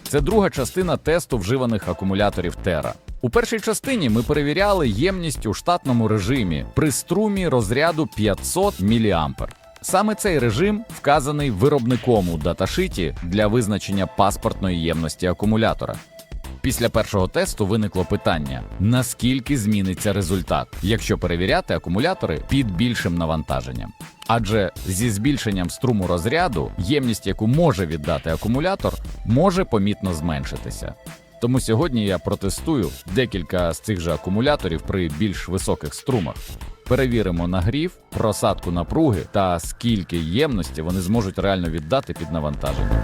Це друга частина тесту вживаних акумуляторів TerraE. У першій частині ми перевіряли ємність у штатному режимі при струмі розряду 500 мА. Саме цей режим вказаний виробником у даташиті для визначення паспортної ємності акумулятора. Після першого тесту виникло питання, наскільки зміниться результат, якщо перевіряти акумулятори під більшим навантаженням. Адже зі збільшенням струму розряду ємність, яку може віддати акумулятор, може помітно зменшитися. Тому сьогодні я протестую декілька з цих же акумуляторів при більш високих струмах. Перевіримо нагрів, просадку напруги та скільки ємності вони зможуть реально віддати під навантаженням.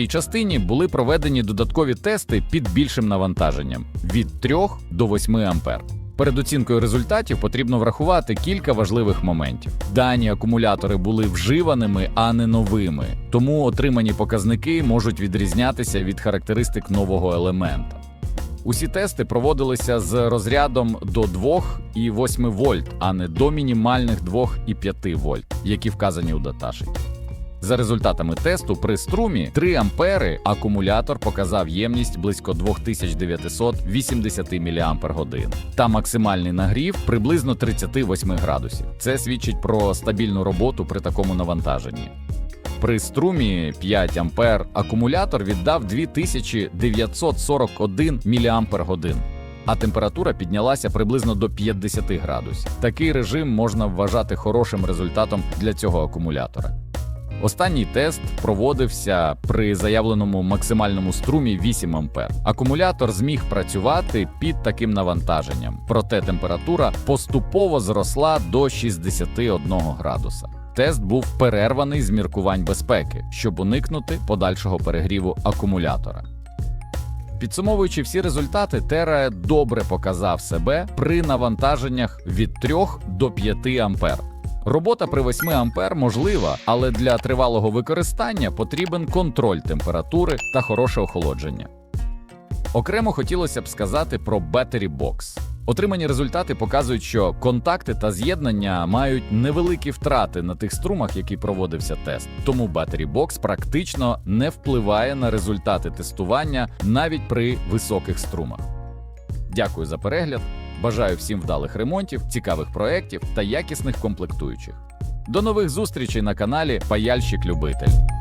цій частині були проведені додаткові тести під більшим навантаженням – від 3 до 8 А. Перед оцінкою результатів потрібно врахувати кілька важливих моментів. Дані акумулятори були вживаними, а не новими, тому отримані показники можуть відрізнятися від характеристик нового елемента. Усі тести проводилися з розрядом до 2,8 вольт, а не до мінімальних 2,5 вольт, які вказані у даташиті. За результатами тесту при струмі 3 ампери акумулятор показав ємність близько 2980 мАч та максимальний нагрів приблизно 38 градусів. Це свідчить про стабільну роботу при такому навантаженні. При струмі 5 ампер акумулятор віддав 2941 мАч, а температура піднялася приблизно до 50 градусів. Такий режим можна вважати хорошим результатом для цього акумулятора. Останній тест проводився при заявленому максимальному струмі 8 А. Акумулятор зміг працювати під таким навантаженням, проте температура поступово зросла до 61 градуса. Тест був перерваний з міркувань безпеки, щоб уникнути подальшого перегріву акумулятора. Підсумовуючи всі результати, TerraE добре показав себе при навантаженнях від 3 до 5 А. Робота при 8 А можлива, але для тривалого використання потрібен контроль температури та хороше охолодження. Окремо хотілося б сказати про Battery Box. Отримані результати показують, що контакти та з'єднання мають невеликі втрати на тих струмах, які проводився тест. Тому Battery Box практично не впливає на результати тестування навіть при високих струмах. Дякую за перегляд. Бажаю всім вдалих ремонтів, цікавих проєктів та якісних комплектуючих. До нових зустрічей на каналі Паяльщик-любитель.